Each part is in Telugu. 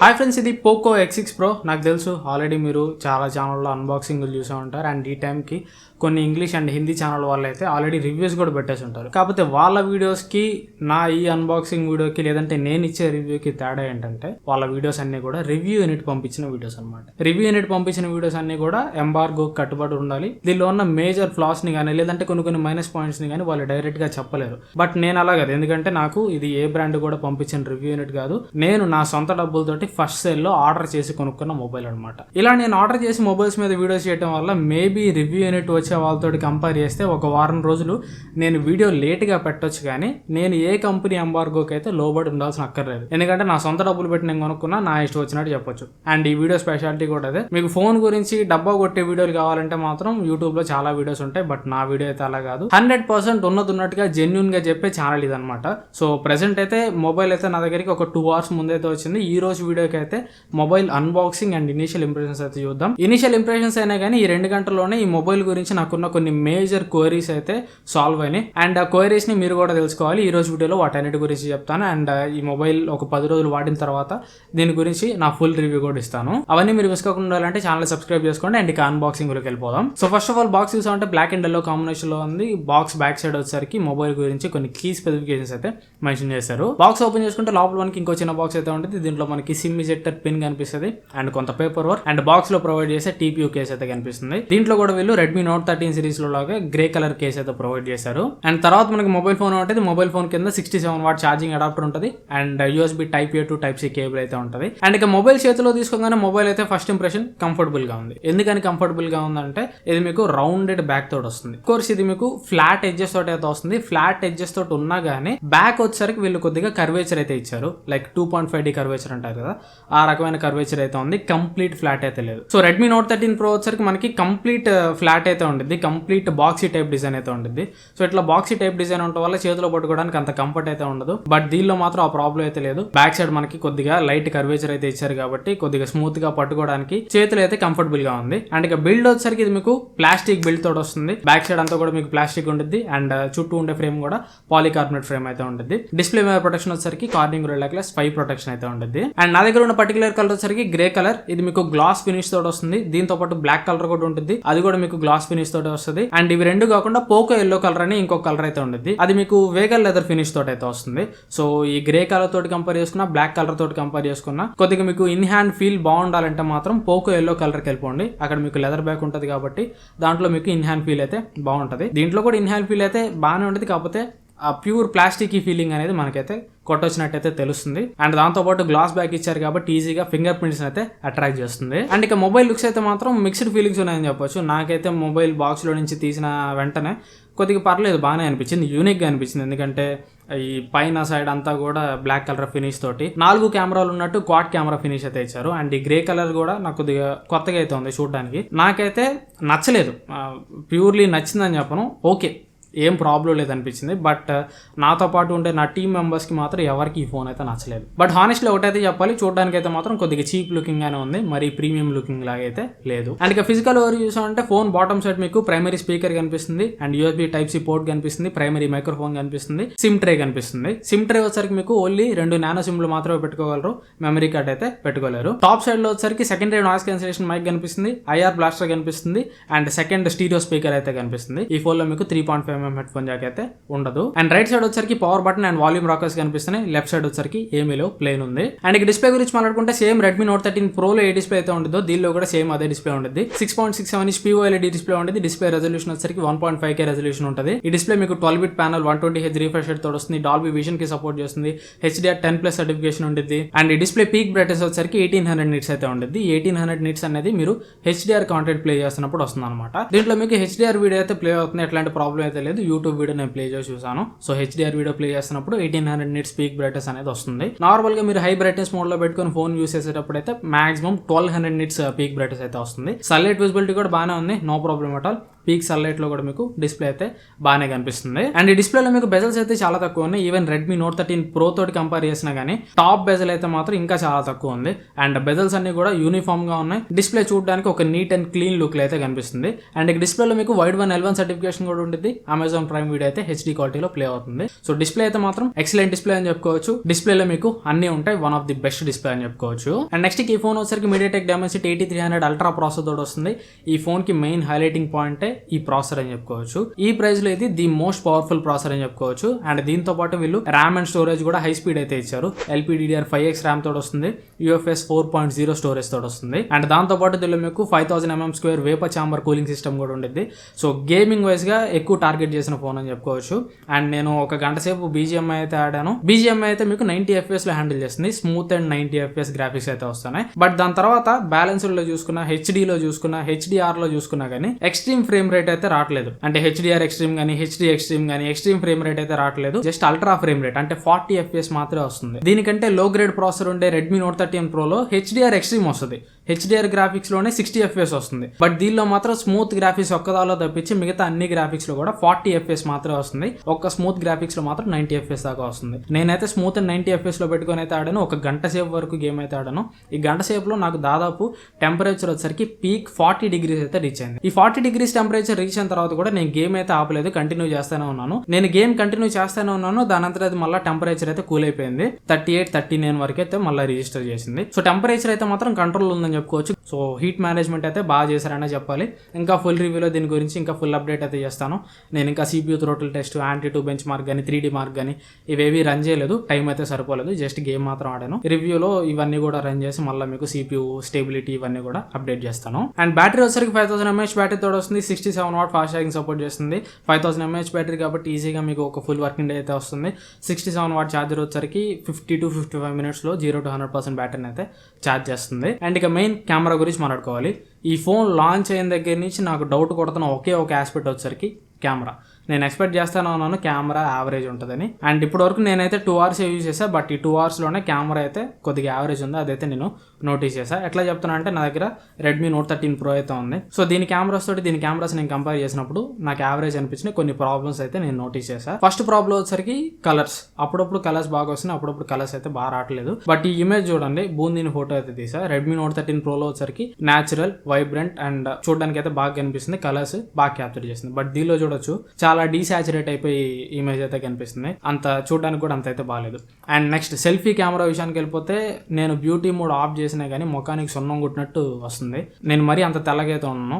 హాయ్ ఫ్రెండ్స్, ఇది పోకో X6 Pro. నాకు తెలుసు ఆల్రెడీ మీరు చాలా ఛానల్లో అన్బాక్సింగ్లు చూసే ఉంటారు. అండ్ ఈ టైంకి కొన్ని ఇంగ్లీష్ అండ్ హిందీ ఛానల్ వాళ్ళు అయితే ఆల్రెడీ రివ్యూస్ కూడా పెట్టేసి ఉంటారు. కాకపోతే వాళ్ళ వీడియోస్కి నా ఈ అన్బాక్సింగ్ వీడియోకి లేదంటే నేను ఇచ్చే రివ్యూకి తేడా ఏంటంటే వాళ్ళ వీడియోస్ అన్నీ కూడా రివ్యూ యూనిట్ పంపించిన వీడియోస్ అనమాట. రివ్యూ యూనిట్ పంపించిన వీడియోస్ అన్నీ కూడా ఎంబార్గో కట్టుబడి ఉండాలి. దీనిలో ఉన్న మేజర్ ఫ్లాస్ని కానీ లేదంటే కొన్ని మైనస్ పాయింట్స్ని కానీ వాళ్ళు డైరెక్ట్గా చెప్పలేరు. బట్ నేను అలా కాదు, ఎందుకంటే నాకు ఇది ఏ బ్రాండ్ కూడా పంపించిన రివ్యూ యూనిట్ కాదు. నేను నా సొంత డబ్బులతోటి ఫస్ట్ సేల్లో ఆర్డర్ చేసి కొనుక్కున్న మొబైల్ అనమాట. ఇలా నేను ఆర్డర్ చేసి మొబైల్స్ మీద వీడియోస్ చేయడం వల్ల మేబీ రివ్యూ యూనిట్ వచ్చే వాళ్ళతో కంపేర్ చేస్తే ఒక వారం రోజులు నేను వీడియో లేట్గా పెట్టొచ్చు, కానీ నేను ఏ కంపెనీ ఎంబార్గోకి అయితే లోబడి ఉండాల్సిన అక్కర్లేదు. ఎందుకంటే నా సొంత డబ్బులు పెట్టి నేను కొనుక్కున్నా, నా ఇష్టం వచ్చినట్టు చెప్పొచ్చు. అండ్ ఈ వీడియో స్పెషాలిటీ కూడా అదే. మీకు ఫోన్ గురించి డబ్బా కొట్టే వీడియోలు కావాలంటే మాత్రం యూట్యూబ్లో చాలా వీడియోస్ ఉంటాయి. బట్ నా వీడియో అయితే అలా కాదు. 100% ఉన్నట్టుగా జెన్యున్ గా చెప్పే ఛానల్ ఇది అనమాట. సో ప్రెసెంట్ అయితే మొబైల్ అయితే నా దగ్గరికి ఒక 2 hours ముందైతే వచ్చింది. ఈ రోజు వీడియోకి అయితే mobile unboxing and initial impressions అయితే చూద్దాం. ఇనిషియల్ ఇంప్రెషన్స్ అయినా కానీ ఈ 2 గంటల్లోనే ఈ మొబైల్ గురించి నాకున్న కొన్ని మేజర్ క్వైరీస్ అయితే సాల్వ్ అయినాయి. అండ్ ఆ క్వైరీస్ ని మీరు కూడా తెలుసుకోవాలి. ఈ రోజు వీడియోలో వాటన్నిటి గురించి చెప్తాను. అండ్ ఈ మొబైల్ ఒక 10 రోజులు వాడిన తర్వాత దీని గురించి నా ఫుల్ రివ్యూ కూడా ఇస్తాను. అవన్నీ మీరు మిస్ కాకుండా ఉండాలంటే ఛానల్ సబ్స్క్రైబ్ చేసుకోండి. అండ్ ఇక అన్బాక్సింగ్ లోకి వెళ్ళిపోదాం. So first of all box చూసామంటే బ్లాక్ అండ్ ఎల్లో కాంబినేషన్ లో ఉంది. బాక్స్ బ్యాక్ సైడ్ వచ్చేసరికి మొబైల్ గురించి కొన్ని కీ స్పెసిఫికేషన్స్ అయితే మెన్షన్ చేశారు. బాక్స్ ఓపెన్ చేసుకుంటే లోపల మనకి ఇంకో చిన్న బాక్స్ అయితే ఉంటుంది. దీంట్లో మనకి సిమ్ ఇజెక్టర్ పిన్ కనిపిస్తుంది అండ్ కొంత పేపర్ వర్క్ అండ్ బాక్స్ లో ప్రొవైడ్ చేసే TPU కేస్ అయితే కనిపిస్తుంది. దీంట్లో కూడా వీళ్ళు రెడ్మీ నోట్ 13 సిరీస్ లో లాగా గ్రే కలర్ కేస్ అయితే ప్రొవైడ్ చేశారు. అండ్ తర్వాత మనకి మొబైల్ ఫోన్ ఉంటుంది. మొబైల్ ఫోన్ కింద 67 వాట్ ఛార్జింగ్ అడాప్టర్ ఉంటుంది and USB Type A to Type C cable అయితే ఉంటుంది. అండ్ ఇక మొబైల్ చేతిలో తీసుకోగానే మొబైల్ అయితే ఫస్ట్ ఇంప్రెషన్ కంఫర్టబుల్ గా ఉంది. ఎందుకని కంఫర్టబుల్ గా ఉందంటే ఇది మీకు రౌండెడ్ బ్యాక్ తోటి వస్తుంది. కోర్స్ ఇది మీకు ఫ్లాట్ ఎడ్జెస్ తోటి అయితే వస్తుంది. ఫ్లాట్ ఎడ్జెస్ తోటి ఉన్నా గానీ బ్యాక్ వచ్చేసరికి వీళ్ళు కొద్దిగా కర్వేచర్ అయితే ఇచ్చారు. లైక్ 2.5D కర్వేచర్ అంటారు కదా, ఆ రకమైన కర్వేచర్ అయితే ఉంది. కంప్లీట్ ఫ్లాట్ అయితే లేదు. సో రెడ్మీ నోట్ 13 Pro వచ్చరికి మనకి కంప్లీట్ ఫ్లాట్ అయితే ఉంటుంది. కంప్లీట్ బాక్సీ టైప్ డిజైన్ అయితే ఉంటుంది. సో ఇట్లా బాక్సీ టైప్ డిజైన్ ఉండటం వల్ల చేతిలో పట్టుకోవడానికి అంత కంఫర్ట్ అయితే ఉండదు. బట్ దీనిలో మాత్రం ఆ ప్రాబ్లం అయితే లేదు. బ్యాక్ సైడ్ మనకి కొద్దిగా లైట్ కర్వేచర్ అయితే ఇచ్చారు కాబట్టి కొద్దిగా స్మూత్ గా పట్టుకోవడానికి చేతులు అయితే కంఫర్టబుల్ గా ఉంది. అండ్ ఇక బిల్డ్ వచ్చరికి ఇది మీకు ప్లాస్టిక్ బిల్డ్ తోటి వస్తుంది. బ్యాక్ సైడ్ అంతా కూడా మీకు ప్లాస్టిక్ ఉంటుంది అండ్ చుట్టూ ఉండే ఫ్రేమ్ కూడా పాలికార్బోనేట్ ఫ్రేమ్ అయితే ఉంటుంది. డిస్ప్లే మీద ప్రొటెక్షన్ వచ్చరికి కార్నింగ్ గొరిల్లా గ్లాస్ 5 ప్రొటెక్షన్ అయితే ఉంటుంది. అండ్ నా దగ్గర ఉన్న పర్టికులర్ కలర్ వచ్చరికి గ్రే కలర్. ఇది మీకు గ్లాస్ ఫినిష్ తోటి వస్తుంది. దీంతో పాటు బ్లాక్ కలర్ కూడా ఉంటుంది, అది కూడా మీకు గ్లాస్ ఫినిష్ తోటి వస్తుంది. అండ్ ఇవి రెండు కాకుండా పోకో ఎల్లో కలర్ అని ఇంకొక కలర్ అయితే ఉంటుంది. అది మీకు వేగల్ లెదర్ ఫినిష్ తోటి అయితే వస్తుంది. సో ఈ గ్రే కలర్ తోటి కంపేర్ చేసుకున్నా, బ్లాక్ కలర్ తోటి కంపేర్ చేసుకున్నా కొద్దిగా మీకు ఇన్ హ్యాండ్ ఫీల్ బాగుండాలంటే మాత్రం పోకో ఎల్లో కలర్కి వెళ్ళిపోండి. అక్కడ మీకు లెదర్ బ్యాక్ ఉంటుంది కాబట్టి దాంట్లో మీకు ఇన్ హ్యాండ్ ఫీల్ అయితే బాగుంటుంది. దీంట్లో కూడా ఇన్ హ్యాండ్ ఫీల్ అయితే బాగానే ఉంటుంది. కాకపోతే ఆ ప్యూర్ ప్లాస్టిక్ ఫీలింగ్ అనేది మనకైతే కొట్టొచ్చినట్టయితే తెలుస్తుంది. అండ్ దాంతోపాటు గ్లాస్ బ్యాక్ ఇచ్చారు కాబట్టి ఈజీగా ఫింగర్ ప్రింట్స్ అయితే అట్రాక్ట్ చేస్తుంది. అండ్ ఇక మొబైల్ లుక్స్ అయితే మాత్రం మిక్స్డ్ ఫీలింగ్స్ ఉన్నాయని చెప్పొచ్చు. నాకైతే మొబైల్ బాక్స్ లో నుంచి తీసిన వెంటనే కొద్దిగా పర్లేదు, బాగానే అనిపించింది, యూనిక్ గా అనిపించింది. ఎందుకంటే ఈ పైన సైడ్ అంతా కూడా బ్లాక్ కలర్ ఫినిష్ తోటి 4 కెమెరాలు ఉన్నట్టు క్వాడ్ కెమెరా ఫినిష్ అయితే ఇచ్చారు. అండ్ ఈ గ్రే కలర్ కూడా నాకు కొద్దిగా కొత్తగా అయితే ఉంది చూడడానికి. నాకైతే నచ్చలేదు, ప్యూర్లీ నచ్చిందని చెప్పను, ఓకే ఏం ప్రాబ్లం లేదనిపించింది. బట్ నాతో పాటు ఉండే నా టీమ్ మెంబర్స్కి మాత్రం ఎవరికి ఈ ఫోన్ అయితే నచ్చలేదు. బట్ హానెస్ట్లీ ఒకటైతే చెప్పాలి, చూడడానికి అయితే మాత్రం కొద్దిగా చీప్ లుకింగ్ గానే ఉంది, మరి ప్రీమియం లుకింగ్ లాగా అయితే లేదు. అండ్ ఇక ఫిజికల్ ఓవర్ చూసామంటే ఫోన్ బాటమ్ సైడ్ మీకు ప్రైమరీ స్పీకర్ కనిపిస్తుంది and USB Type C port కనిపిస్తుంది, ప్రైమరీ మైక్రోఫోన్ కనిపిస్తుంది, సిమ్ ట్రే కనిపిస్తుంది. సిమ్ ట్రే వచ్చరికి మీకు ఓన్లీ 2 నానో సిమ్లు మాత్రమే పెట్టుకోగలరు, మెమరీ కార్డ్ అయితే పెట్టుకోలేరు. టాప్ సైడ్ లో వచ్చరికి సెకండరీ నాయిస్ క్యాన్సిలేషన్ మైక్ కనిపిస్తుంది, IR బ్లాస్టర్ కనిపిస్తుంది అండ్ సెకండ్ స్టీరియో స్పీకర్ అయితే కనిపిస్తుంది. ఈ ఫోన్ లో మీకు 3.5mm హెడ్ ఫోన్ జాక్ అయితే ఉండదు. అండ్ రైట్ సైడ్ వచ్చరికి power button and volume rockers కనిపిస్తున్నాయి. లెఫ్ట్ సైడ్ వచ్చరికి ఏమీలో ప్లేన్ ఉంది. అండ్ ఇక డిస్ప్లే గురించి మాట్లాడుకుంటే సేమ్ రెడ్మీ నోట్ 13 Pro లో ఏ డిస్ప్లే అయితే ఉంటుందో దీనిలో కూడా సేమ్ అదే డిస్ప్లే ఉంటుంది. 6.67 inch POLED డిస్ప్లే ఉంటుంది. డిస్ప్లే రెజల్యూషన్ వచ్చరికి 1.5K రెజల్యూషన్ ఉంటుంది. ఈ డిస్ప్లే మీకు 12-bit panel 120Hz refresh rate తోటి వస్తుంది. డాల్బీ విజన్ కి సపోర్ట్ చేస్తుంది. HDR10+ సర్టిఫికేషన్ ఉంటుంది. అండ్ ఈ డిస్ప్లే పీక్ బ్రైట్నెస్ వచ్చరికి 1800 nits అయితే ఉంటుంది. 1800 nits అనేది మీరు HDR కాంటెంట్ ప్లే చేస్తున్నప్పుడు వస్తుంది అనమాట. దీంట్లో మీకు HDR వీడియో అయితే ప్లే అవుతుంది, ఎట్లాంటి ప్రాబ్లం అయితే లేదు. యూట్యూబ్ వీడియో నేను ప్లే చేసి చూసాను. సో HDR వీడియో ప్లే చేస్తున్నప్పుడు 1800 nits పీక్ బ్రైట్నెస్ అనేది వస్తుంది. నార్మల్ గా మీరు హై బ్రైట్నెస్ మోడ్ లో పెట్టుకుని ఫోన్ యూస్ చేసేటప్పుడు అయితే మాక్సిమం 1200 nits పీక్ బ్రైట్నెస్ అయితే వస్తుంది. సన్లైట్ విజిబిలిటీ కూడా బాగానే ఉంది, no problem at all. Peak sunlight లో కూడా మీకు డిస్ప్లే అయితే బాగానే కనిపిస్తుంది. అండ్ ఈ డిస్ప్లేలో మీకు బెజల్స్ అయితే చాలా తక్కువ ఉన్నాయి. ఈవెన్ రెడ్మీ నోట్ 13 ప్రో తోటి కంపేర్ చేసినా కానీ టాప్ బెజల్ అయితే మాత్రం ఇంకా చాలా తక్కువ ఉంది. అండ్ బెజల్స్ అన్ని కూడా యూనిఫామ్ గా ఉన్నాయి. డిస్ప్లే చూడడానికి ఒక నీట్ అండ్ క్లీన్ లుక్ అయితే కనిపిస్తుంది. అండ్ ఈ డిస్ప్లేలో మీకు వైడ్ వన్ L1 సర్టిఫికేషన్ కూడా ఉంటుంది. అమెజాన్ ప్రైమ్ వీడియో అయితే HD క్వాలిటీలో ప్లే అవుతుంది. సో డిస్ప్లే అయితే మాత్రం ఎక్సలెంట్ డిస్ప్లే అని చెప్పుకోవచ్చు. డిస్ప్లేలో మీకు అన్ని ఉంటాయి. One of the best display అని చెప్పుకోవచ్చు. అండ్ నెక్స్ట్ ఈ ఫోన్ వచ్చేసరికి MediaTek Dimensity 8300 అల్ట్రా ప్రాసెసర్ తోటి వస్తుంది. ఈ ఫోన్ కి మెయిన్ హైలైటింగ్ పాయింట్ ఈ ప్రాసెసర్ అని చెప్పుకోవచ్చు. ఈ ప్రైస్ లో ఇది ది మోస్ట్ పవర్ఫుల్ ప్రాసెసర్ అని చెప్పుకోవచ్చు. అండ్ దీంతో పాటు వీళ్ళు ర్యామ్ అండ్ స్టోరేజ్ కూడా హై స్పీడ్ అయితే ఇచ్చారు. LPDDR5X ర్యామ్ తోటి వస్తుంది. UFS 4.0 స్టోరేజ్ తోటి వస్తుంది. అండ్ దాంతో పాటు దీనిలో మీకు 5000 mm² vapour chamber cooling system కూడా ఉంటుంది. సో గేమింగ్ వైజ్ గా ఎక్కువ టార్గెట్ చేసిన ఫోన్ అని చెప్పుకోవచ్చు. అండ్ నేను ఒక గంట సేపు BGMI అయితే ఆడాను. BGMI అయితే మీకు 90 FPS లో హ్యాండిల్ చేస్తుంది. స్మూత్ అండ్ 90 FPS గ్రాఫిక్స్ అయితే వస్తున్నాయి. బట్ దాని తర్వాత బ్యాలెన్స్డ్ లో చూసుకున్నా, HD లో చూసుకున్నా, HDR లో చూసుకున్నా కానీ ఎక్స్ట్రీమ్ ఫ్రేమ్ రేట్ అయితే రావట్లేదు. అంటే HDR ఎక్స్ట్రీమ్ కానీ HD ఎక్స్ట్రీమ్ కానీ ఎక్స్ట్రీమ్ ఫ్రేమ్ రేట్ అయితే రావట్లేదు. జస్ట్ అల్ట్రా ఫ్రేమ్ రేట్ అంటే 40 FPS మాత్రమే వస్తుంది. దీనికంటే లో గ్రేడ్ ప్రాసెసర్ ఉండే రెడ్మీ నోట్ 13 Pro లో HDR ఎక్స్ట్రీమ్ వస్తుంది. HDR గ్రాఫిక్స్ లోనే 60 FPS వస్తుంది. బట్ దీనిలో మాత్రం స్మూత్ గ్రాఫిక్స్ ఒక్కదాలో తప్పించి మిగతా అన్ని గ్రాఫిక్స్ లో కూడా 40 FPS మాత్రమే వస్తుంది. ఒక్క స్మూత్ గ్రాఫిక్స్ లో మాత్రం 90 FPS దాకా వస్తుంది. నేనైతే స్మూత్ అండ్ 90 FPS లో పెట్టుకొని అయితే ఆడాను. ఒక గంట సేపు వరకు గేమ్ అయితే ఆడాను. ఈ గంట సేపులో నాకు దాదాపు టెంపరేచర్ వచ్చేసరికి పీక్ 40 degrees అయితే రీచ్ అయింది. ఈ 40 degrees టెంపరేచర్ రీచ్ అయిన తర్వాత కూడా నేను గేమ్ అయితే ఆపలేదు, కంటిన్యూ చేస్తానే ఉన్నాను. నేను గేమ్ కంటిన్యూ చేస్తానే ఉన్నాను. దాని అంతా అది మళ్ళీ టెంపరేచర్ అయితే కూల్ అయిపోయింది. 38, 39 వరకు అయితే మళ్ళీ రిజిస్టర్ చేసింది. సో టెంపరేచర్ అయితే మాత్రం కంట్రోల్ ఉందని చెప్పుకోవచ్చు. సో హీట్ మేనేజ్మెంట్ అయితే బాగా చేశారనే చెప్పాలి. ఇంకా ఫుల్ రివ్యూలో దీని గురించి ఇంకా ఫుల్ అప్డేట్ అయితే చేస్తాను. నేను ఇంకా CPU throttle test, Antutu bench mark కానీ 3D మార్క్ కానీ ఇవేవి రన్ చేయలేదు. టైం అయితే సరిపోలేదు. జస్ట్ గేమ్ మాత్రం ఆడాను. రివ్యూలో ఇవన్నీ కూడా రన్ చేసి మళ్ళీ మీకు CPU స్టేబిలిటీ ఇవన్నీ కూడా అప్డేట్ చేస్తాను. అండ్ బ్యాటరీ వచ్చరికి 5000 mAh బ్యాటరీ తోడు వస్తుంది. 67 వాట్ ఫాస్ట్ ఛార్జింగ్ సపోర్ట్ చేస్తుంది. 5000 mAh బ్యాటరీ కాబట్టి ఈజీగా మీకు ఒక ఫుల్ వర్కింగ్ డే అయితే వస్తుంది. 67 వాట్ ఛార్జర్ వచ్చరికి 50 to 55 minutes లో 0 to 100% బ్యాటరీని అయితే ఛార్జ్ చేస్తుంది. అండ్ ఇక మెయిన్ కెమెరా గురించి మాట్లాడుకోవాలి. ఈ ఫోన్ లాంచ్ అయిన దగ్గర నుంచి నాకు డౌట్ కొడుతున్న ఒకే ఒక ఆస్పెక్ట్ వచ్చరికి కెమెరా. నేను ఎక్స్పెక్ట్ చేస్తాను ఉన్నాను కెమెరా యావరేజ్ ఉంటుందని. అండ్ ఇప్పటి వరకు నేనైతే 2 hours యూజ్ చేసా. బట్ ఈ 2 hours లోనే కెమెరా అయితే కొద్దిగా యావరేజ్ ఉంది. అదైతే నేను నోటీస్ చేసా. ఎట్లా చెప్తున్నా అంటే నా దగ్గర రెడ్మీ నోట్ 13 Pro అయితే ఉంది. సో దీని కెమెరాస్ తోటి దీని కెమెరాస్ నేను కంపేర్ చేసినప్పుడు నాకు యావరేజ్ అనిపించిన కొన్ని ప్రాబ్లమ్స్ అయితే నేను నోటీస్ చేసా. ఫస్ట్ ప్రాబ్లం వచ్చరికి కలర్స్. అప్పుడప్పుడు కలర్స్ బాగా వస్తున్నాయి, అప్పుడప్పుడు కలర్స్ అయితే బాగా రావట్లేదు. బట్ ఈ ఇమేజ్ చూడండి, బూందీని ఫోటో అయితే తీసా. రెడ్మీ నోట్ 13 Pro లో వచ్చరికి న్యాచురల్, వైబ్రెంట్ అండ్ చూడడానికి అయితే బాగా కనిపిస్తుంది. కలర్స్ బాగా క్యాప్చర్ చేస్తుంది. బట్ దీనిలో చూడొచ్చు చాలా డీసాచురేట్ అయిపోయి ఇమేజ్ అయితే కనిపిస్తుంది. అంత చూడడానికి కూడా అంత అయితే బాగాలేదు. అండ్ నెక్స్ట్ సెల్ఫీ కెమెరా విషయానికి వెళ్ళిపోతే నేను బ్యూటీ మోడ్ ఆఫ్ చేసినా కానీ ముఖానికి సున్నం కొట్టినట్టు వస్తుంది. నేను మరీ అంత తెల్లగైతే ఉన్నాను.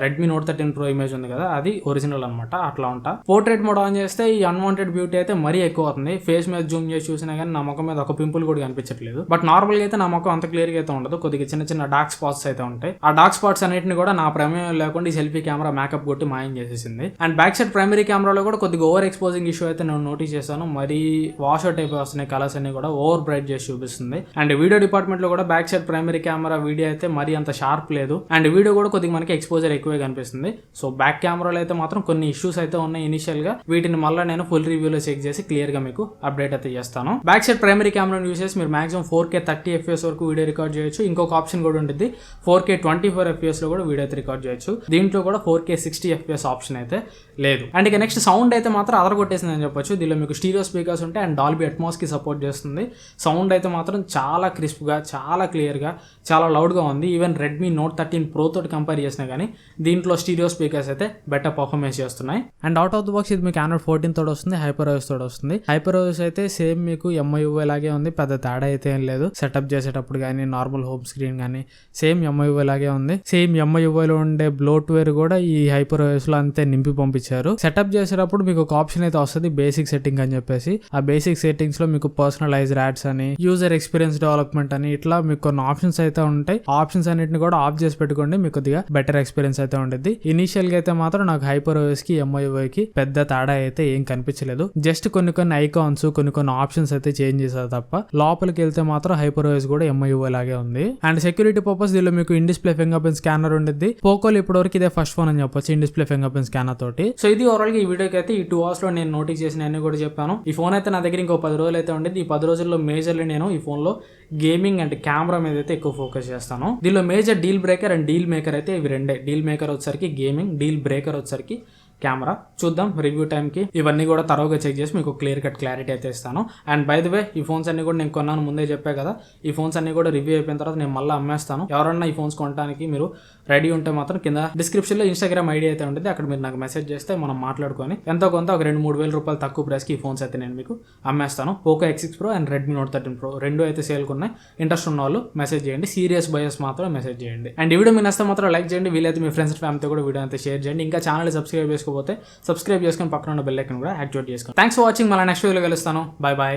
రెడ్మీ నోట్ 13 Pro ఇమేజ్ ఉంది కదా, అది ఒరిజినల్ అనమాట. అట్లా ఉంటా. పోర్ట్రేట్ మోడ్ ఆన్ చేస్తే ఈ అన్వాంటెడ్ బ్యూటీ అయితే మరీ ఎక్కువ అవుతుంది. ఫేస్ మీద జూమ్ చేసి చూసినా కానీ నా ముఖం మీద ఒక పింపుల్ కూడా కనిపించట్లేదు. బట్ నార్మల్గా అయితే నా ముఖం అంత క్లియర్ గా అయితే ఉండదు. కొద్దిగా చిన్న చిన్న డార్క్ స్పాట్స్ అయితే ఉంటాయి. ఆ డార్క్ స్పాట్స్ అన్నిటిని కూడా నా ప్రమేయం లేకుండా ఈ సెల్ఫీ కెమెరా మేకప్ కొట్టి మాయం చేసేసింది. అండ్ బ్యాక్ సైడ్ ప్రైమరీ కెమెరాలో కూడా కొద్దిగా ఓవర్ ఎక్స్పోజింగ్ ఇష్యూ అయితే నేను నోటీస్ చేశాను. మరీ వాష్ అవుట్ అయిపోయి వస్తున్నాయి. కలర్స్ అన్ని కూడా ఓవర్ బ్రైట్ చేసి చూపిస్తుంది. అండ్ వీడియో డిపార్ట్మెంట్ లో కూడా back side primary camera video అయితే మరీ అంత షార్ప్ లేదు. అండ్ వీడియో కూడా కొద్దిగా మనకి ఎక్స్పోజర్ ఎక్కువే కనిపిస్తుంది. సో బ్యాక్ కెమెరాలో అయితే మాత్రం కొన్ని ఇష్యూస్ అయితే ఉన్నాయి ఇనిషియల్ గా. వీటిని మళ్ళీ నేను ఫుల్ రివ్యూలో చెక్ చేసి క్లియర్ గా మీకు అప్డేట్ అయితే చేస్తాను. బ్యాక్ సైడ్ ప్రైమరీ కెమెరాను యూస్ చేసి మీరు మాక్సిమం 4K 30 FPS వరకు వీడియో రికార్డ్ చేయొచ్చు. ఇంకొక ఆప్షన్ కూడా ఉంటుంది, 4K 24 FPS లో కూడా వీడియో అయితే రికార్డ్ చేయొచ్చు. దీంట్లో కూడా 4K 60 FPS ఆప్షన్ అయితే లేదు. అండ్ ఇక నెక్స్ట్ సౌండ్ అయితే మాత్రం అదరగొట్టేసింది అని చెప్పొచ్చు. దీనిలో మీకు స్టీరియో స్పీకర్స్ ఉంటాయి అండ్ డాల్బీ అట్మాస్ కి సపోర్ట్ చేస్తుంది. సౌండ్ అయితే మాత్రం చాలా క్రిస్ప్ గా, చాలా క్లియర్ గా, చాలా లౌడ్ గా ఉంది. ఈవెన్ రెడ్మీ నోట్ 13 Pro తోటి కంపేర్ చేసినా కానీ దీంట్లో స్టీరియో స్పీకర్స్ అయితే బెటర్ పర్ఫార్మెన్స్ చేస్తున్నాయి. And out of the box ఇది మీకు Android 14 తోటి వస్తుంది. HyperOS తోటి వస్తుంది. HyperOS అయితే సేమ్ మీకు MIUI లాగే ఉంది. పెద్ద తేడా అయితే ఏం లేదు. సెటప్ చేసేటప్పుడు కానీ నార్మల్ హోమ్ స్క్రీన్ కానీ సేమ్ MIUI లాగే ఉంది. సేమ్ MIUI లో ఉండే బ్లోట్వేర్ కూడా ఈ HyperOS లో అంతే నింపి పంపించారు. సెటప్ చేసేటప్పుడు మీకు ఒక ఆప్షన్ అయితే వస్తుంది, బేసిక్ సెట్టింగ్ అని చెప్పేసి. ఆ బేసిక్ సెట్టింగ్స్ లో మీకు పర్సనలైజ్డ్ యాడ్స్ అని, యూజర్ ఎక్స్పీరియన్స్ డెవలప్మెంట్ అని ఇట్లా మీకు కొన్ని ఆప్షన్స్ అయితే ఉంటాయి. ఆప్షన్స్ అన్నిటిని కూడా ఆఫ్ చేసి పెట్టుకోండి, మీకు కొద్దిగా బెటర్ ఎక్స్పీరియన్స్ అయితే ఉంటుంది. ఇనిషియల్ గా అయితే మాత్రం నాకు HyperOS కి MIUI కి పెద్ద తేడా అయితే ఏం కనిపించలేదు. జస్ట్ కొన్ని ఐకాన్స్, కొన్ని ఆప్షన్స్ అయితే చేంజ్ చేశారు తప్ప లోపలికి వెళ్తే మాత్రం HyperOS కూడా MIUI లాగే ఉంది. అండ్ సెక్యూరిటీ పర్పస్ దీనిలో మీకు in display finger print scanner ఉండేది. పోకోలో ఇప్పటివరకు ఇదే ఫస్ట్ ఫోన్ అని చెప్పొచ్చు in display finger print scanner తోటి. సో ఇది ఓవరాల్ గా ఈ వీడియోకి అయితే ఈ 2 hours లో నేను నోటీస్ చేసిన అన్ని కూడా చెప్పాను. ఈ ఫోన్ అయితే నా దగ్గర ఇంకో 10 రోజులు అయితే ఉండేది. ఈ 10 రోజుల్లో మేజర్లీ నేను ఈ ఫోన్ లో గేమింగ్ అండ్ కెమెరా మీద అయితే ఎక్కువ ఫోకస్ చేస్తాను. దీనిలో major deal breaker and deal maker అయితే ఇవి రెండే. డీల్ మేకర్ వచ్చేసరికి గేమింగ్, డీల్ బ్రేకర్ వచ్చేసరికి కెమెరా. చూద్దాం రివ్యూ టైంకి ఇవన్నీ కూడా తరోగా చెక్ చేసి మీకు క్లియర్ కట్ క్లారిటీ అయితే ఇస్తాను. అండ్ బై ద వే ఈ ఫోన్స్ అన్ని కూడా నేను కొన్నాను, ముందే చెప్పా కదా. ఈ ఫోన్స్ అన్ని కూడా రివ్యూ అయిపోయిన తర్వాత నేను మళ్ళీ అమ్మేస్తాను. ఎవరన్నా ఈ ఫోన్స్ కొనడానికి మీరు రెడీ ఉంటే మాత్రం కింద డిస్క్రిప్షన్లో ఇన్స్టాగ్రామ్ ఐడి అయితే ఉంటుంది, అక్కడ మీరు నాకు మెసేజ్ చేస్తే మనం మాట్లాడుకొని ఎంతో కొంత ఒక 2-3 వేల రూపాయలు తక్కువ ప్రైస్కి ఈ ఫోన్స్ అయితే నేను మీకు అమ్మేస్తాను. Poco X6 Pro and Redmi Note 13 Pro రెండు అయితే సేల్కి ఉన్నాయి. ఇంట్రెస్ట్ ఉన్న వాళ్ళు మెసేజ్ చేయండి, సీరియస్ బయర్స్ మాత్రం మెసేజ్ చేయండి. అండ్ ఈ వీడియో మీ నచ్చితే మాత్రం లైక్ చేయండి, వీలైతే మీ ఫ్రెండ్స్ ఫ్యామిలీతో కూడా వీడియో అయితే షేర్ చేయండి. ఇంకా ఛానల్ సబ్స్క్రైబ్ చేసుకోకపోతే సబ్స్క్రైబ్ చేసుకొని పక్కన ఉన్న బెల్ ఐకాన్ కూడా యాక్టివేట్ చేసుకోండి. Thanks for watching. మళ్ళీ నెక్స్ట్ వీడియోలో కలుస్తాను. Bye bye.